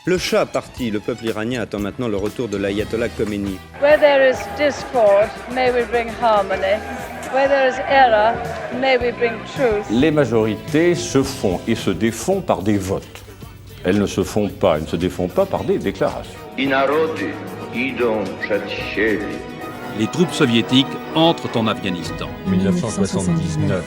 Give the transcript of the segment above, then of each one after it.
Le Shah parti, le peuple iranien attend maintenant le retour de l'ayatollah Khomeini. Where there is discord, may we bring harmony. Where there is error, may we bring truth. Les majorités se font et se défont par des votes. Elles ne se défont pas par des déclarations. Les troupes soviétiques entrent en Afghanistan. 1979.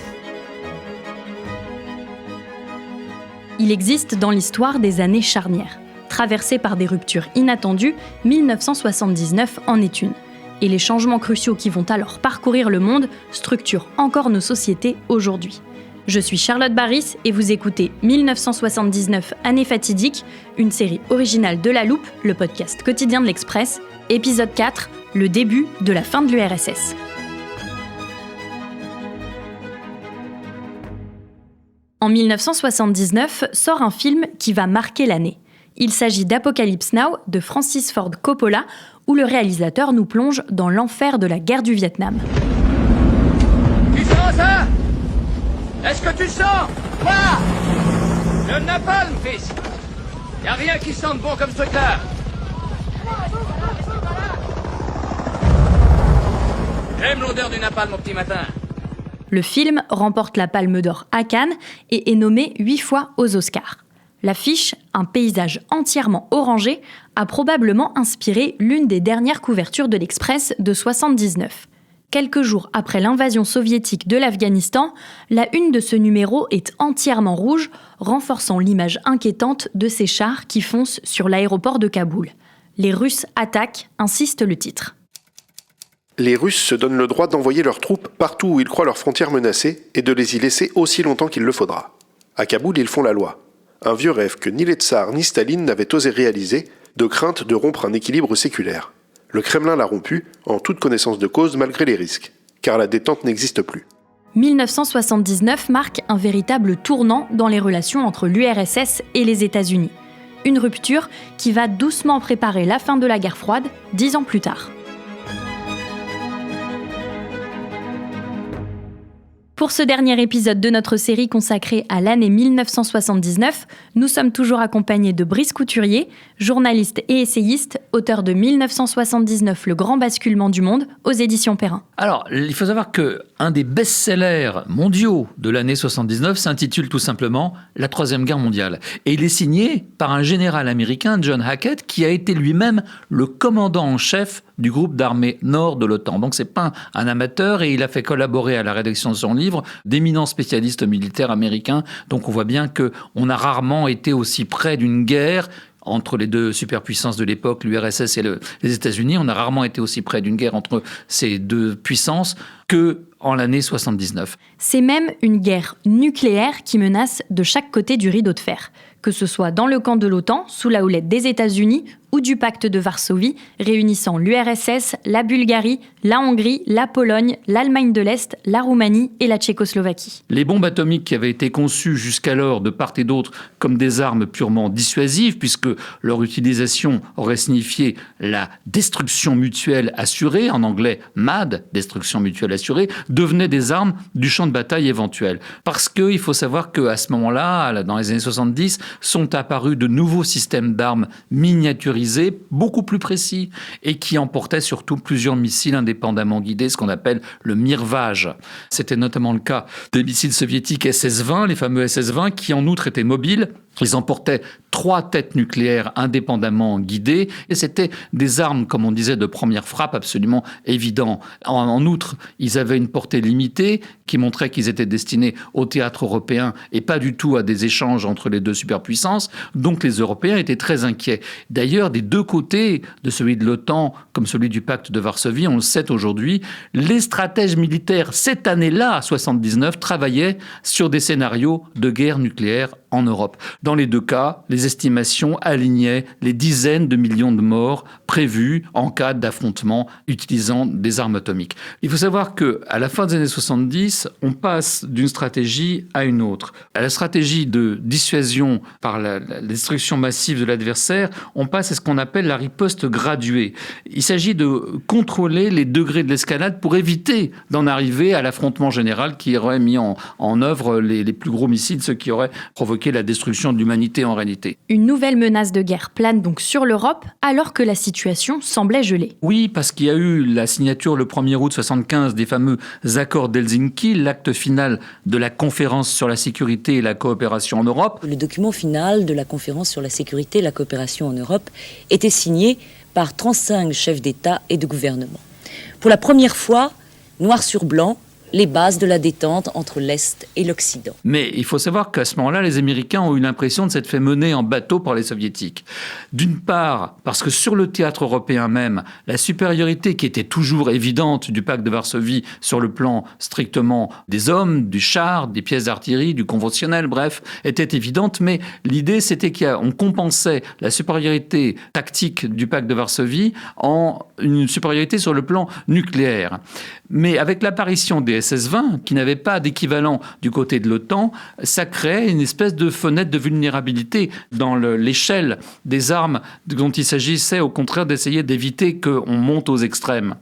Il existe dans l'histoire des années charnières. Traversées par des ruptures inattendues, 1979 en est une. Et les changements cruciaux qui vont alors parcourir le monde structurent encore nos sociétés aujourd'hui. Je suis Charlotte Baris et vous écoutez 1979 Année fatidique, une série originale de La Loupe, le podcast quotidien de l'Express, épisode 4, le début de la fin de l'URSS. En 1979 sort un film qui va marquer l'année. Il s'agit d'Apocalypse Now de Francis Ford Coppola, où le réalisateur nous plonge dans l'enfer de la guerre du Vietnam. Tu sens ça? Est-ce que tu sens? Quoi? Le napalm, fils! Y'a rien qui sente bon comme ce truc-là! J'aime l'odeur du napalm au petit matin. Le film remporte la Palme d'Or à Cannes et est nommé 8 fois aux Oscars. L'affiche, un paysage entièrement orangé, a probablement inspiré l'une des dernières couvertures de l'Express de 1979. Quelques jours après l'invasion soviétique de l'Afghanistan, la une de ce numéro est entièrement rouge, renforçant l'image inquiétante de ces chars qui foncent sur l'aéroport de Kaboul. Les Russes attaquent, insiste le titre. Les Russes se donnent le droit d'envoyer leurs troupes partout où ils croient leurs frontières menacées et de les y laisser aussi longtemps qu'il le faudra. À Kaboul, ils font la loi. Un vieux rêve que ni les tsars ni Staline n'avaient osé réaliser, de crainte de rompre un équilibre séculaire. Le Kremlin l'a rompu, en toute connaissance de cause malgré les risques, car la détente n'existe plus. 1979 marque un véritable tournant dans les relations entre l'URSS et les États-Unis. Une rupture qui va doucement préparer la fin de la guerre froide 10 ans plus tard. Pour ce dernier épisode de notre série consacrée à l'année 1979, nous sommes toujours accompagnés de Brice Couturier, journaliste et essayiste, auteur de 1979, Le Grand Basculement du Monde, aux éditions Perrin. Alors, il faut savoir qu'un des best-sellers mondiaux de l'année 79 s'intitule tout simplement « La Troisième Guerre mondiale ». Et il est signé par un général américain, John Hackett, qui a été lui-même le commandant en chef du groupe d'armée nord de l'OTAN. Donc c'est pas un amateur et il a fait collaborer à la rédaction de son livre d'éminents spécialistes militaires américains. Donc on voit bien qu'on a rarement été aussi près d'une guerre entre les deux superpuissances de l'époque, l'URSS et les États-Unis. On a rarement été aussi près d'une guerre entre ces deux puissances qu'en l'année 79. C'est même une guerre nucléaire qui menace de chaque côté du rideau de fer. Que ce soit dans le camp de l'OTAN, sous la houlette des États-Unis, ou du pacte de Varsovie, réunissant l'URSS, la Bulgarie, la Hongrie, la Pologne, l'Allemagne de l'Est, la Roumanie et la Tchécoslovaquie. Les bombes atomiques qui avaient été conçues jusqu'alors de part et d'autre comme des armes purement dissuasives, puisque leur utilisation aurait signifié la destruction mutuelle assurée, en anglais MAD, destruction mutuelle assurée, devenaient des armes du champ de bataille éventuel. Parce qu'il faut savoir qu'à ce moment-là, dans les années 70, sont apparus de nouveaux systèmes d'armes miniaturisés, beaucoup plus précis, et qui emportaient surtout plusieurs missiles indépendamment guidés, ce qu'on appelle le mirvage. C'était notamment le cas des missiles soviétiques SS-20, les fameux SS-20, qui en outre étaient mobiles. Ils emportaient 3 têtes nucléaires indépendamment guidées, et c'était des armes, comme on disait, de première frappe absolument évident. En outre, ils avaient une portée limitée, qui montrait qu'ils étaient destinés au théâtre européen et pas du tout à des échanges entre les deux superpuissances. Donc les Européens étaient très inquiets. D'ailleurs, des deux côtés, de celui de l'OTAN comme celui du pacte de Varsovie, on le sait aujourd'hui, les stratèges militaires, cette année-là, 79, travaillaient sur des scénarios de guerre nucléaire en Europe. Dans les deux cas, les estimations alignaient les dizaines de millions de morts prévus en cas d'affrontement utilisant des armes atomiques. Il faut savoir qu'à la fin des années 70, on passe d'une stratégie à une autre. À la stratégie de dissuasion par la destruction massive de l'adversaire, on passe à ce qu'on appelle la riposte graduée. Il s'agit de contrôler les degrés de l'escalade pour éviter d'en arriver à l'affrontement général qui aurait mis en œuvre les plus gros missiles, ceux qui auraient provoqué la destruction de de l'humanité en réalité. Une nouvelle menace de guerre plane donc sur l'Europe alors que la situation semblait gelée. Oui, parce qu'il y a eu la signature le 1er août 1975 des fameux accords d'Helsinki, l'acte final de la conférence sur la sécurité et la coopération en Europe. Le document final de la conférence sur la sécurité et la coopération en Europe était signé par 35 chefs d'État et de gouvernement. Pour la première fois, noir sur blanc, les bases de la détente entre l'Est et l'Occident. Mais il faut savoir qu'à ce moment-là, les Américains ont eu l'impression de s'être fait mener en bateau par les Soviétiques. D'une part, parce que sur le théâtre européen même, la supériorité qui était toujours évidente du pacte de Varsovie sur le plan strictement des hommes, du char, des pièces d'artillerie, du conventionnel, bref, était évidente. Mais l'idée, c'était qu'on compensait la supériorité tactique du pacte de Varsovie en une supériorité sur le plan nucléaire. Mais avec l'apparition des SS-20, qui n'avaient pas d'équivalent du côté de l'OTAN, ça crée une espèce de fenêtre de vulnérabilité dans l'échelle des armes dont il s'agissait au contraire d'essayer d'éviter qu'on monte aux extrêmes.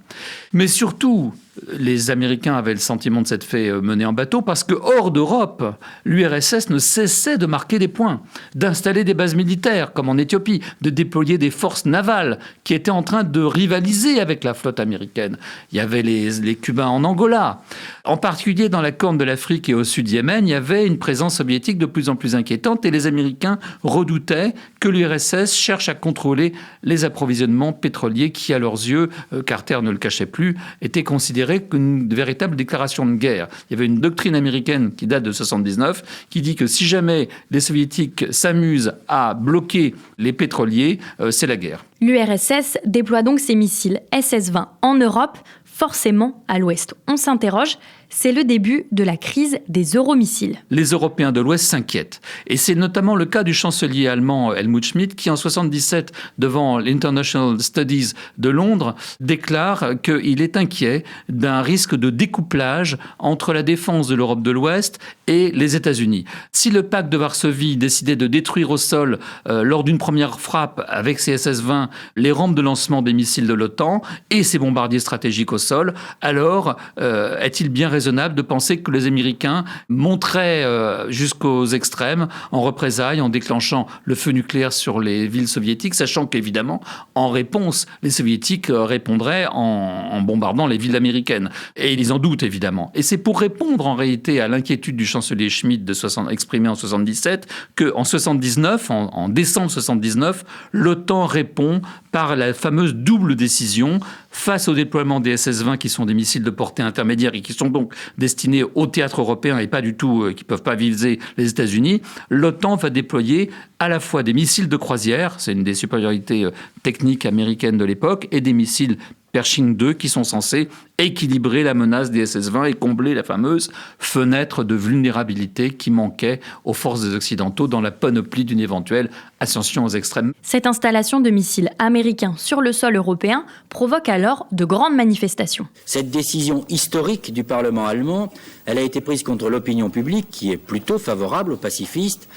Mais surtout, les Américains avaient le sentiment de s'être fait mener en bateau parce que hors d'Europe, l'URSS ne cessait de marquer des points, d'installer des bases militaires comme en Éthiopie, de déployer des forces navales qui étaient en train de rivaliser avec la flotte américaine. Il y avait les Cubains en Angola. En particulier dans la Corne de l'Afrique et au sud Yémen, il y avait une présence soviétique de plus en plus inquiétante et les Américains redoutaient que l'URSS cherche à contrôler les approvisionnements pétroliers qui, à leurs yeux, Carter ne le cachait plus, étaient considérés qu'une véritable déclaration de guerre. Il y avait une doctrine américaine qui date de 1979 qui dit que si jamais les Soviétiques s'amusent à bloquer les pétroliers, c'est la guerre. L'URSS déploie donc ses missiles SS-20 en Europe, forcément à l'Ouest. On s'interroge, c'est le début de la crise des euromissiles. Les Européens de l'Ouest s'inquiètent. Et c'est notamment le cas du chancelier allemand Helmut Schmidt qui, en 1977, devant l'International Studies de Londres, déclare qu'il est inquiet d'un risque de découplage entre la défense de l'Europe de l'Ouest et les États-Unis. Si le pacte de Varsovie décidait de détruire au sol, lors d'une première frappe avec ses SS-20, les rampes de lancement des missiles de l'OTAN et ses bombardiers stratégiques au sol, alors est-il bien raisonnable de penser que les Américains monteraient jusqu'aux extrêmes en représailles, en déclenchant le feu nucléaire sur les villes soviétiques, sachant qu'évidemment, en réponse, les Soviétiques répondraient en bombardant les villes américaines. Et ils en doutent, évidemment. Et c'est pour répondre, en réalité, à l'inquiétude du chancelier Schmidt exprimée en 1977, qu'en 1979, en décembre 1979, l'OTAN répond par la fameuse double décision face au déploiement des SS-20 qui sont des missiles de portée intermédiaire et qui sont donc destinés au théâtre européen et pas du tout, qui ne peuvent pas viser les États-Unis. L'OTAN va déployer à la fois des missiles de croisière, c'est une des supériorités techniques américaines de l'époque, et des missiles Pershing 2 qui sont censés équilibrer la menace des SS-20 et combler la fameuse fenêtre de vulnérabilité qui manquait aux forces des Occidentaux dans la panoplie d'une éventuelle ascension aux extrêmes. Cette installation de missiles américains sur le sol européen provoque alors de grandes manifestations. Cette décision historique du Parlement allemand, elle a été prise contre l'opinion publique qui est plutôt favorable aux pacifistes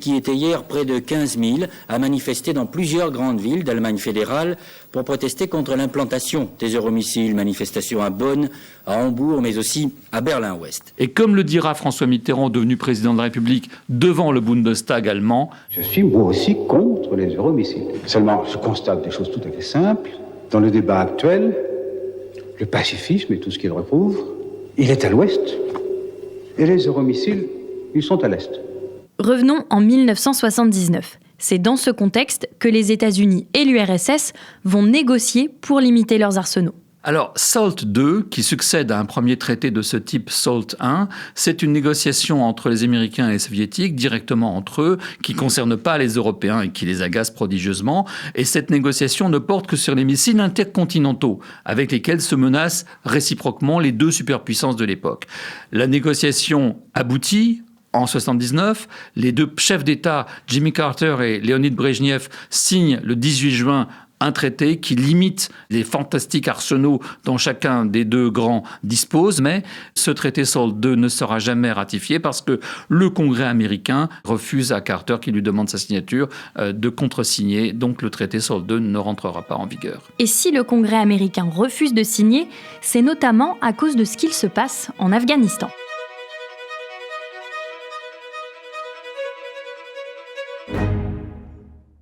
qui étaient hier près de 15 000 à manifester dans plusieurs grandes villes d'Allemagne fédérale pour protester contre l'implantation des euromissiles. Manifestation à Bonn, à Hambourg, mais aussi à Berlin-Ouest. Et comme le dira François Mitterrand, devenu président de la République, devant le Bundestag allemand, je suis moi aussi contre les euromissiles. Seulement, je constate des choses tout à fait simples. Dans le débat actuel, le pacifisme et tout ce qu'il recouvre, il est à l'ouest, et les euromissiles, ils sont à l'est. Revenons en 1979. C'est dans ce contexte que les États-Unis et l'URSS vont négocier pour limiter leurs arsenaux. Alors, SALT II, qui succède à un premier traité de ce type SALT I, c'est une négociation entre les Américains et les Soviétiques, directement entre eux, qui ne concerne pas les Européens et qui les agace prodigieusement. Et cette négociation ne porte que sur les missiles intercontinentaux, avec lesquels se menacent réciproquement les deux superpuissances de l'époque. La négociation aboutit. En 1979, les deux chefs d'État, Jimmy Carter et Leonid Brejnev, signent le 18 juin un traité qui limite les fantastiques arsenaux dont chacun des deux grands dispose, mais ce traité SALT II ne sera jamais ratifié parce que le Congrès américain refuse à Carter, qui lui demande sa signature, de contresigner. Donc le traité SALT II ne rentrera pas en vigueur. Et si le Congrès américain refuse de signer, c'est notamment à cause de ce qu'il se passe en Afghanistan.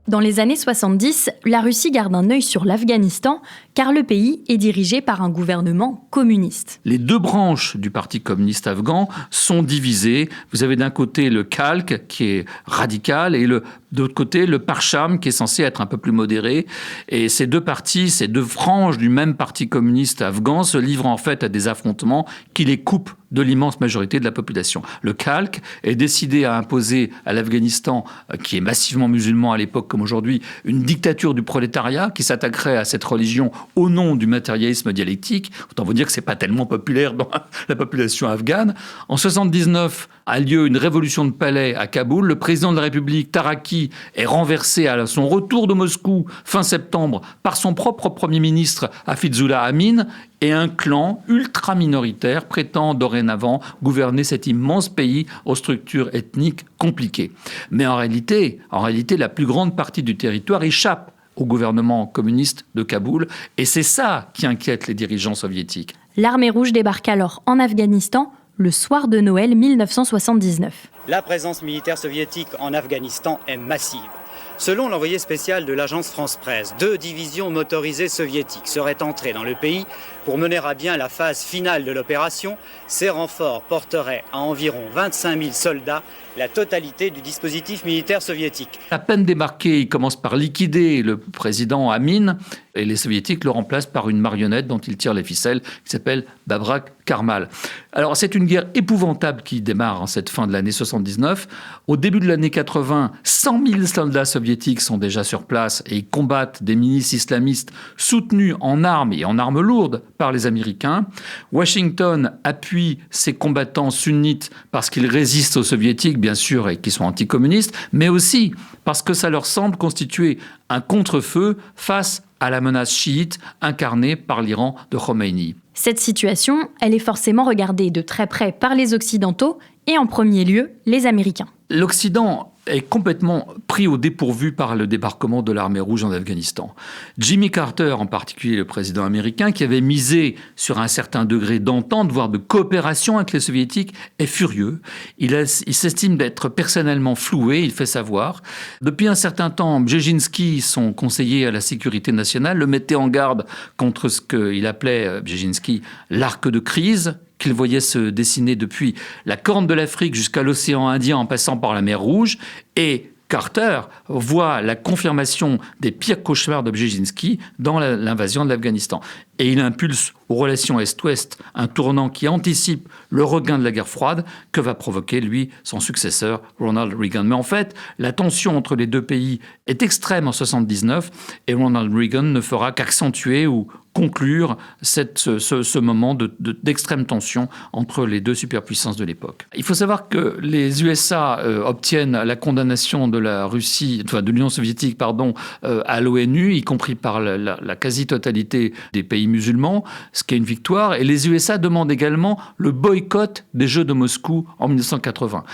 Dans les années 70, la Russie garde un œil sur l'Afghanistan car le pays est dirigé par un gouvernement communiste. Les deux branches du Parti communiste afghan sont divisées. Vous avez d'un côté le Khalq qui est radical et de l'autre côté le Parcham qui est censé être un peu plus modéré. Et ces deux partis, ces deux franges du même Parti communiste afghan se livrent en fait à des affrontements qui les coupent de l'immense majorité de la population. Le Khalq est décidé à imposer à l'Afghanistan, qui est massivement musulman à l'époque comme aujourd'hui, une dictature du prolétariat qui s'attaquerait à cette religion au nom du matérialisme dialectique. Autant vous dire que c'est pas tellement populaire dans la population afghane. En 79 a lieu une révolution de palais à Kaboul. Le président de la République, Taraki, est renversé à son retour de Moscou fin septembre par son propre premier ministre Hafizullah Amin. Et un clan ultra-minoritaire prétend dorénavant gouverner cet immense pays aux structures ethniques compliquées. Mais en réalité, la plus grande partie du territoire échappe au gouvernement communiste de Kaboul. Et c'est ça qui inquiète les dirigeants soviétiques. L'Armée rouge débarque alors en Afghanistan le soir de Noël 1979. La présence militaire soviétique en Afghanistan est massive. Selon l'envoyé spécial de l'agence France-Presse, 2 divisions motorisées soviétiques seraient entrées dans le pays pour mener à bien la phase finale de l'opération. Ces renforts porteraient à environ 25 000 soldats, la totalité du dispositif militaire soviétique. À peine débarqué, il commence par liquider le président Amin et les soviétiques le remplacent par une marionnette dont il tire les ficelles qui s'appelle Babrak Karmal. Alors c'est une guerre épouvantable qui démarre en cette fin de l'année 79. Au début de l'année 80, 100 000 soldats soviétiques sont déjà sur place et ils combattent des milices islamistes soutenues en armes et en armes lourdes par les Américains. Washington appuie ces combattants sunnites parce qu'ils résistent aux soviétiques, bien sûr, et qui sont anticommunistes, mais aussi parce que ça leur semble constituer un contre-feu face à la menace chiite incarnée par l'Iran de Khomeini. Cette situation, elle est forcément regardée de très près par les Occidentaux et en premier lieu les Américains. L'Occident est complètement pris au dépourvu par le débarquement de l'armée rouge en Afghanistan. Jimmy Carter, en particulier le président américain, qui avait misé sur un certain degré d'entente, voire de coopération avec les soviétiques, est furieux. Il s'estime d'être personnellement floué, il fait savoir. Depuis un certain temps, Brzezinski, son conseiller à la sécurité nationale, le mettait en garde contre ce qu'il appelait, Brzezinski, l'arc de crise, qu'il voyait se dessiner depuis la Corne de l'Afrique jusqu'à l'océan Indien en passant par la mer Rouge. Et Carter voit la confirmation des pires cauchemars de Brzezinski dans l'invasion de l'Afghanistan. Et il impulse aux relations Est-Ouest un tournant qui anticipe le regain de la guerre froide que va provoquer, lui, son successeur, Ronald Reagan. Mais en fait, la tension entre les deux pays est extrême en 1979 et Ronald Reagan ne fera qu'accentuer ou conclure ce moment d'extrême tension entre les deux superpuissances de l'époque. Il faut savoir que les USA obtiennent la condamnation de la Russie, enfin de l'Union soviétique, à l'ONU, y compris par la quasi-totalité des pays musulmans, ce qui est une victoire. Et les USA demandent également le boycott des Jeux de Moscou en 1980.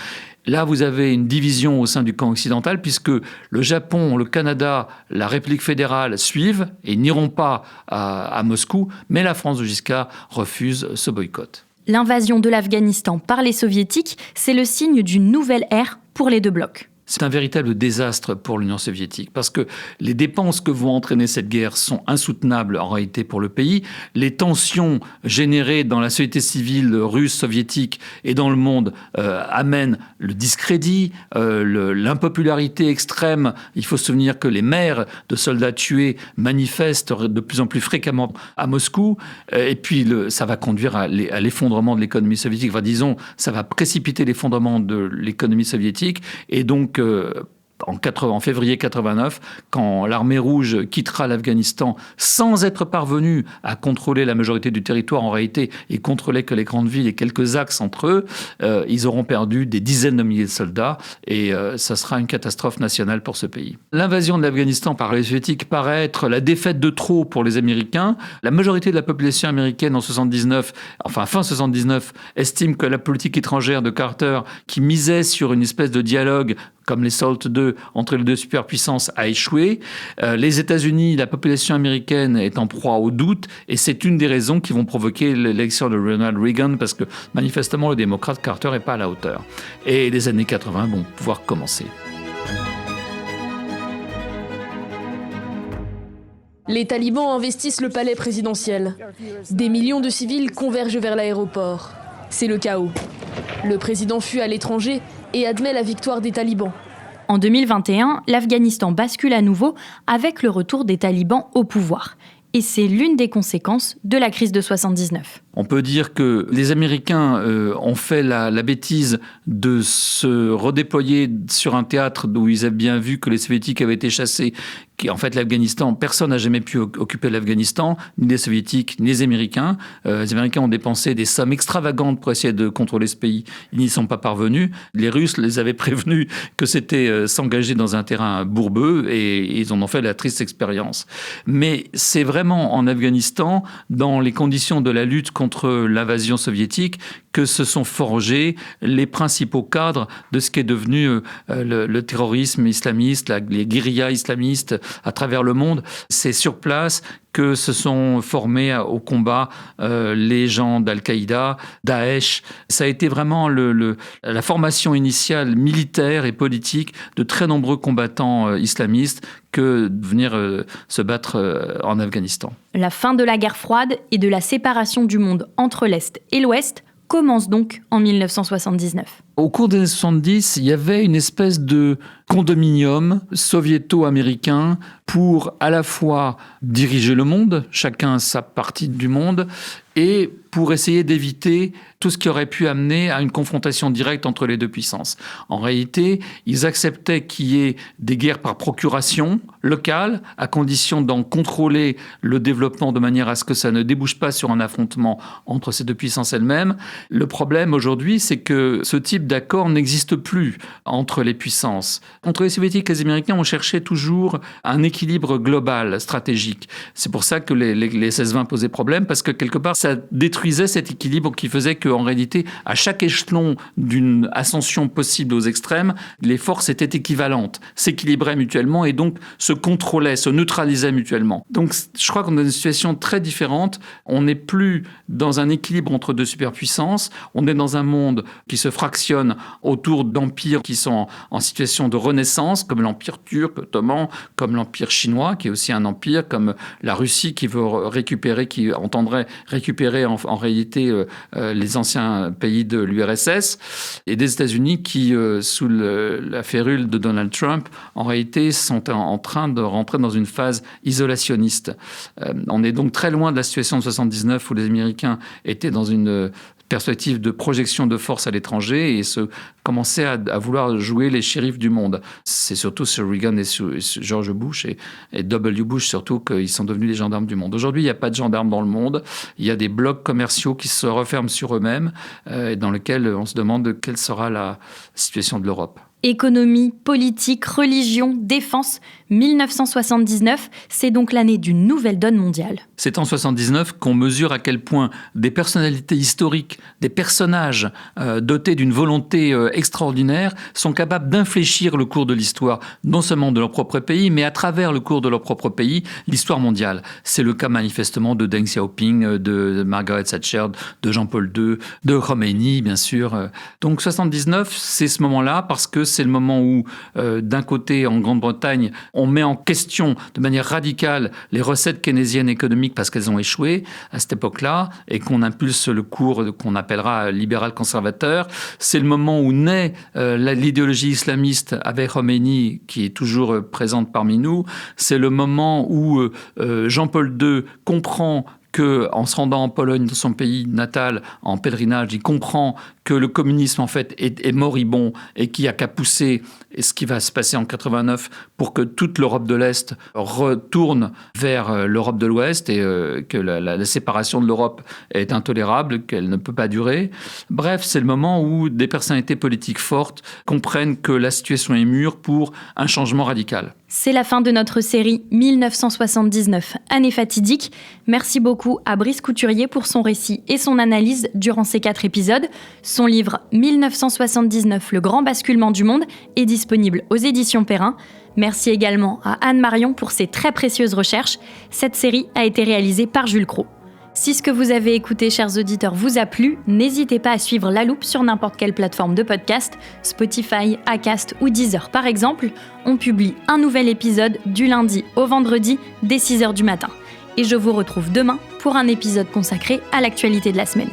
Là, vous avez une division au sein du camp occidental puisque le Japon, le Canada, la République fédérale suivent et n'iront pas à Moscou, mais la France de Giscard refuse ce boycott. L'invasion de l'Afghanistan par les soviétiques, c'est le signe d'une nouvelle ère pour les deux blocs. C'est un véritable désastre pour l'Union soviétique parce que les dépenses que vont entraîner cette guerre sont insoutenables en réalité pour le pays. Les tensions générées dans la société civile russe, soviétique et dans le monde amènent le discrédit, l'impopularité extrême. Il faut se souvenir que les mères de soldats tués manifestent de plus en plus fréquemment à Moscou. Et puis ça va conduire à l'effondrement de l'économie soviétique. Enfin, disons, ça va précipiter l'effondrement de l'économie soviétique. Et donc, en février 89, quand l'armée rouge quittera l'Afghanistan sans être parvenue à contrôler la majorité du territoire en réalité et contrôler que les grandes villes et quelques axes entre eux, ils auront perdu des dizaines de milliers de soldats et ça sera une catastrophe nationale pour ce pays. L'invasion de l'Afghanistan par les soviétiques paraît être la défaite de trop pour les Américains. La majorité de la population américaine en 79, enfin fin 79, estime que la politique étrangère de Carter, qui misait sur une espèce de dialogue comme les SALT II entre les deux superpuissances, a échoué. Les États-Unis, la population américaine est en proie au doute et c'est une des raisons qui vont provoquer l'élection de Ronald Reagan parce que manifestement le démocrate Carter n'est pas à la hauteur. Et les années 80 vont pouvoir commencer. Les talibans investissent le palais présidentiel. Des millions de civils convergent vers l'aéroport. C'est le chaos. Le président fuit à l'étranger et admet la victoire des talibans. En 2021, l'Afghanistan bascule à nouveau avec le retour des talibans au pouvoir. Et c'est l'une des conséquences de la crise de 79. On peut dire que les Américains ont fait la bêtise de se redéployer sur un théâtre où ils avaient bien vu que les Soviétiques avaient été chassés. En fait, l'Afghanistan, personne n'a jamais pu occuper l'Afghanistan, ni les Soviétiques, ni les Américains. Les Américains ont dépensé des sommes extravagantes pour essayer de contrôler ce pays. Ils n'y sont pas parvenus. Les Russes les avaient prévenus que c'était s'engager dans un terrain bourbeux et ils en ont fait la triste expérience. Mais c'est vraiment en Afghanistan, dans les conditions de la lutte contre l'invasion soviétique, que se sont forgés les principaux cadres de ce qui est devenu le terrorisme islamiste, les guérillas islamistes à travers le monde. C'est sur place que se sont formés au combat les gens d'Al-Qaïda, Daesh. Ça a été vraiment la formation initiale militaire et politique de très nombreux combattants islamistes que de venir se battre en Afghanistan. La fin de la guerre froide et de la séparation du monde entre l'Est et l'Ouest commence donc en 1979. Au cours des années 70, il y avait une espèce de condominium soviéto-américain pour à la fois diriger le monde, chacun sa partie du monde, et pour essayer d'éviter tout ce qui aurait pu amener à une confrontation directe entre les deux puissances. En réalité, ils acceptaient qu'il y ait des guerres par procuration locale, à condition d'en contrôler le développement de manière à ce que ça ne débouche pas sur un affrontement entre ces deux puissances elles-mêmes. Le problème aujourd'hui, c'est que ce type d'accord n'existe plus entre les puissances. Entre les Soviétiques et les Américains, on cherchait toujours un équilibre global, stratégique. C'est pour ça que les 16-20 posaient problème, parce que quelque part, ça détruisait cet équilibre qui faisait qu'en réalité, à chaque échelon d'une ascension possible aux extrêmes, les forces étaient équivalentes, s'équilibraient mutuellement et donc se contrôlaient, se neutralisaient mutuellement. Donc je crois qu'on est dans une situation très différente. On n'est plus dans un équilibre entre deux superpuissances. On est dans un monde qui se fractionne autour d'empires qui sont en situation de renaissance, comme l'empire turc, ottoman, comme l'empire chinois, qui est aussi un empire, comme la Russie qui veut récupérer, qui entendrait récupérer en réalité les anciens pays de l'URSS, et des États-Unis qui, sous la férule de Donald Trump, en réalité sont en train de rentrer dans une phase isolationniste. On est donc très loin de la situation de 79 où les Américains étaient dans une perspective de projection de force à l'étranger et commençaient à vouloir jouer les shérifs du monde. C'est surtout sur Reagan et sur George Bush et W. Bush surtout qu'ils sont devenus les gendarmes du monde. Aujourd'hui, il n'y a pas de gendarmes dans le monde. Il y a des blocs commerciaux qui se referment sur eux-mêmes et dans lesquels on se demande quelle sera la situation de l'Europe. Économie, politique, religion, défense, 1979, c'est donc l'année d'une nouvelle donne mondiale. C'est en 79 qu'on mesure à quel point des personnalités historiques, des personnages dotés d'une volonté extraordinaire sont capables d'infléchir le cours de l'histoire, non seulement de leur propre pays, mais à travers le cours de leur propre pays, l'histoire mondiale. C'est le cas manifestement de Deng Xiaoping, de Margaret Thatcher, de Jean-Paul II, de Khomeini, bien sûr. Donc 79, c'est ce moment-là parce que c'est le moment où, d'un côté, en Grande-Bretagne, on met en question de manière radicale les recettes keynésiennes économiques parce qu'elles ont échoué à cette époque-là et qu'on impulse le cours qu'on appellera libéral-conservateur. C'est le moment où naît l'idéologie islamiste avec Khomeini qui est toujours présente parmi nous. C'est le moment où Jean-Paul II comprend qu'en se rendant en Pologne, dans son pays natal, en pèlerinage, il comprend que le communisme, en fait, est moribond et qu'il n'y a qu'à pousser ce qui va se passer en 89 pour que toute l'Europe de l'Est retourne vers l'Europe de l'Ouest et que la séparation de l'Europe est intolérable, qu'elle ne peut pas durer. Bref, c'est le moment où des personnalités politiques fortes comprennent que la situation est mûre pour un changement radical. C'est la fin de notre série 1979, année fatidique. Merci beaucoup à Brice Couturier pour son récit et son analyse durant ces 4 épisodes. Son livre 1979, le grand basculement du monde est disponible aux éditions Perrin. Merci également à Anne Marion pour ses très précieuses recherches. Cette série a été réalisée par Jules Cros. Si ce que vous avez écouté, chers auditeurs, vous a plu, n'hésitez pas à suivre La Loupe sur n'importe quelle plateforme de podcast, Spotify, Acast ou Deezer par exemple. On publie un nouvel épisode du lundi au vendredi dès 6h du matin. Et je vous retrouve demain pour un épisode consacré à l'actualité de la semaine.